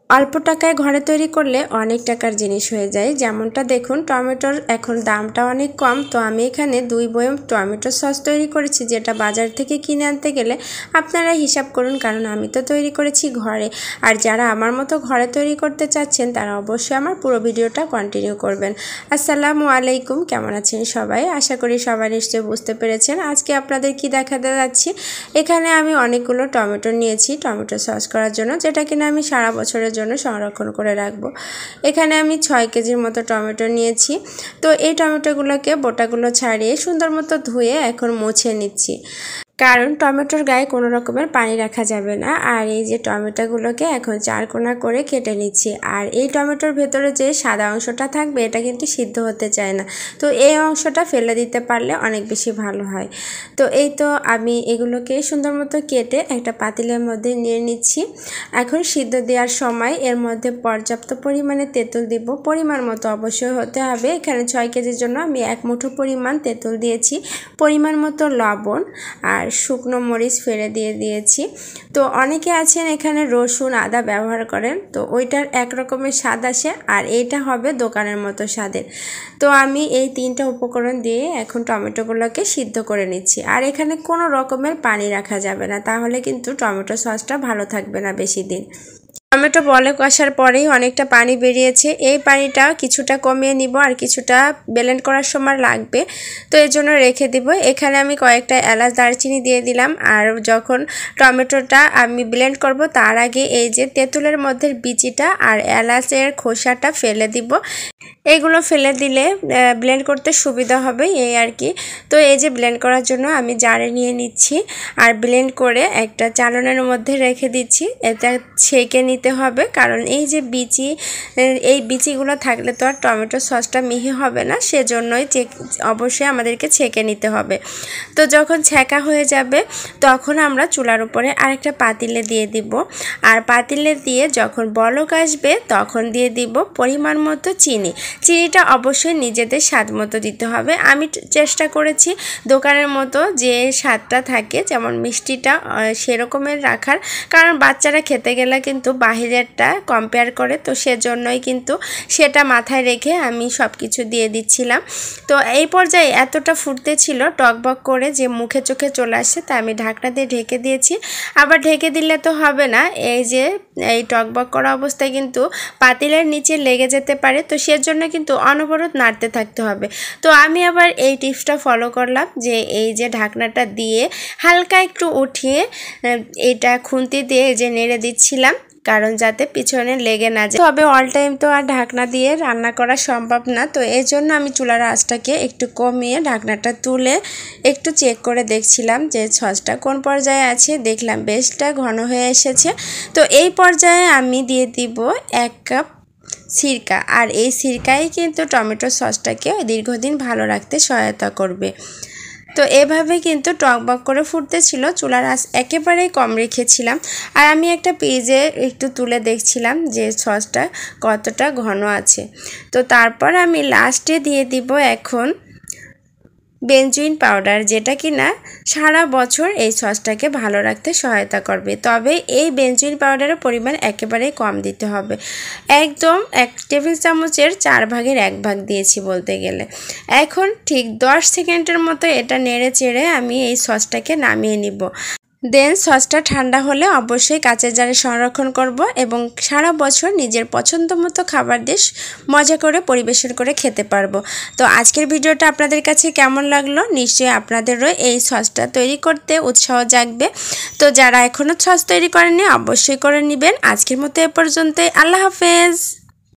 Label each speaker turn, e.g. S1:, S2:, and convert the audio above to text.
S1: অল্প টাকায় ঘরে তৈরি করলে অনেক টাকার জিনিস হয়ে যায়। যেমনটা দেখুন, টমেটোর এখন দামটা অনেক কম, তো আমি এখানে 2 বয়ম টমেটো সস তৈরি করেছি, যেটা বাজার থেকে কিনে আনতে গেলে আপনারা হিসাব করুন, কারণ আমি তো তৈরি করেছি ঘরে। আর যারা আমার মতো ঘরে তৈরি করতে চাচ্ছেন তারা অবশ্যই আমার পুরো ভিডিওটা কন্টিনিউ করবেন। আসসালামু আলাইকুম, কেমন আছেন সবাই? আশা করি সবাই নিশ্চয়ই বুঝতে পেরেছেন আজকে আপনাদের কি দেখাতে যাচ্ছি। এখানে আমি অনেকগুলো টমেটো নিয়েছি টমেটো সস করার জন্য, যেটা কিনা আমি সারা বছরের জন্য সংরক্ষণ করে রাখবো। এখানে আমি 6 কেজির মতো টমেটো নিয়েছি। তো এই টমেটোগুলোকে বোটাগুলো ছাড়িয়ে সুন্দর মতো ধুয়ে এখন মুছে নিচ্ছি, কারণ টমেটোর গায়ে কোনো রকমের পানি রাখা যাবে না। আর এই যে টমেটোগুলোকে এখন 4 কোনা করে কেটে নিচ্ছি। আর এই টমেটোর ভেতরে যে সাদা অংশটা থাকবে এটা কিন্তু সিদ্ধ হতে চায় না, তো এই অংশটা ফেলে দিতে পারলে অনেক বেশি ভালো হয়। তো এই তো আমি এগুলোকে সুন্দর মতো কেটে একটা পাতিলের মধ্যে নিয়ে নিচ্ছি। এখন সিদ্ধ দেওয়ার সময় এর মধ্যে পর্যাপ্ত পরিমাণে তেঁতুল দিব, পরিমাণ মতো অবশ্যই হতে হবে। এখানে 6 কেজির জন্য আমি 1 মুঠো পরিমাণ তেঁতুল দিয়েছি, পরিমাণ মতো লবণ আর শুকনো মরিচ ফেলে দিয়েছি। তো অনেকে আছেন এখানে রসুন আদা ব্যবহার করেন, তো ওইটার এক রকমের স্বাদ আসে আর এইটা হবে দোকানের মতো স্বাদের। তো আমি এই 3টা উপকরণ দিয়ে এখন টমেটোগুলোকে সিদ্ধ করে নিচ্ছি। আর এখানে কোনো রকমের পানি রাখা যাবে না, তাহলে কিন্তু টমেটো সসটা ভালো থাকবে না বেশি দিন। টমেটো বলে কষার পরেই অনেকটা পানি বেরিয়েছে, এই পানিটা কিছুটা কমিয়ে নিব আর কিছুটা ব্লেন্ড করার সময় লাগবে, তো এর জন্য রেখে দিব। এখানে আমি কয়েকটা এলাচ দারচিনি দিয়ে দিলাম। আর যখন টমেটোটা আমি ব্লেন্ড করব তার আগে এই যে তেঁতুলের মধ্যে বিচিটা আর এলাচের খোসাটা ফেলে দিব। এইগুলো ফেলে দিলে ব্লেন্ড করতে সুবিধা হবে এই আর কি। তো এই যে ব্লেন্ড করার জন্য আমি জারে নিয়ে নিচ্ছি আর ব্লেন্ড করে একটা চালনের মধ্যে রেখে দিচ্ছি। এটা ছেঁকে নিতে হবে, কারণ এই যে এই বিচিগুলো থাকলে তো আর টমেটো সসটা মিহি হবে না, সেজন্যই অবশ্যই আমাদেরকে ছেঁকে নিতে হবে। তো যখন ছেঁকা হয়ে যাবে তখন আমরা চুলার উপরে আরেকটা পাতিলে দিয়ে দিব। আর পাতিলে দিয়ে যখন বলক আসবে তখন দিয়ে দিব পরিমাণ মতো চিনিটা অবশ্যই নিজেদের স্বাদ মতো দিতে হবে। আমি চেষ্টা করেছি দোকানের মতো যে স্বাদটা থাকে যেমন মিষ্টিটা সেরকমের রাখার, কারণ বাচ্চারা খেতে গেলে কিন্তু বাহিরেরটা কম্পেয়ার করে, তো সেজন্যই কিন্তু সেটা মাথায় রেখে আমি সব কিছু দিয়ে দিচ্ছিলাম। তো এই পর্যায়ে এতটা ফুটতে ছিল টকবক করে যে মুখে চোখে চলে আসছে, তাই আমি ঢাকনা দিয়ে ঢেকে দিয়েছি। আবার ঢেকে দিলে তো হবে না, এই যে এই টকবক করা অবস্থায় কিন্তু পাতিলের নিচে লেগে যেতে পারে, তো সেজন্য কিন্তু অনবরত নাড়তে থাকতে হবে। তো আমি আবার এই টিপসটা ফলো করলাম যে এই যে ঢাকনাটা দিয়ে হালকা একটু উঠিয়ে এটা খুন্তি দিয়ে এই যে নেড়ে দিচ্ছিলাম, কারণ যাতে পিছনে লেগে না যায়। তবে অল টাইম তো আর ঢাকনা দিয়ে রান্না করা সম্ভব না, তো এই জন্য আমি চুলার আঁচটাকে একটু কমিয়ে ঢাকনাটা তুলে একটু চেক করে দেখছিলাম যে সসটা কোন পর্যায়ে আছে। দেখলাম বেশটা ঘন হয়ে এসেছে। তো এই পর্যায়ে আমি দিয়ে দিব 1 কাপ সিরকা, আর এই সিরকাই কিন্তু টমেটো সসটাকে দীর্ঘদিন ভালো রাখতে সহায়তা করবে। তো এভাবে কিন্তু টকবক করে ফুটতেছিল, চুলার আঁচ একেবারেই কম রেখেছিলাম। আর আমি একটা পেজে একটু তুলে দেখছিলাম যে সসটা কতটা ঘন আছে। তো তারপর আমি লাস্টে দিয়ে দিব এখন বেঞ্জুইন পাউডার, যেটা কিনা সারা বছর এই সসটাকে ভালো রাখতে সহায়তা করবে। তবে এই বেঞ্জুইন পাউডারের পরিমাণ একেবারেই কম দিতে হবে, একদম 1 টেবিল চামচের 4 ভাগের 1 ভাগ দিয়েছি বলতে গেলে। এখন ঠিক 10 সেকেন্ডের মতো এটা নেড়ে চেড়ে আমি এই সসটাকে নামিয়ে নিব। দেন সসটা ঠান্ডা হলে অবশ্যই কাঁচের জারে সংরক্ষণ করব এবং সারা বছর নিজের পছন্দ মতো খাবার দিয়ে মজা করে পরিবেশন করে খেতে পারবো। তো আজকের ভিডিওটা আপনাদের কাছে কেমন লাগলো? নিশ্চয়ই আপনাদেরও এই সসটা তৈরি করতে উৎসাহ জাগবে। তো যারা এখনও সস তৈরি করেননি অবশ্যই করে নেবেন। আজকের মতো এ পর্যন্তই, আল্লাহ হাফেজ।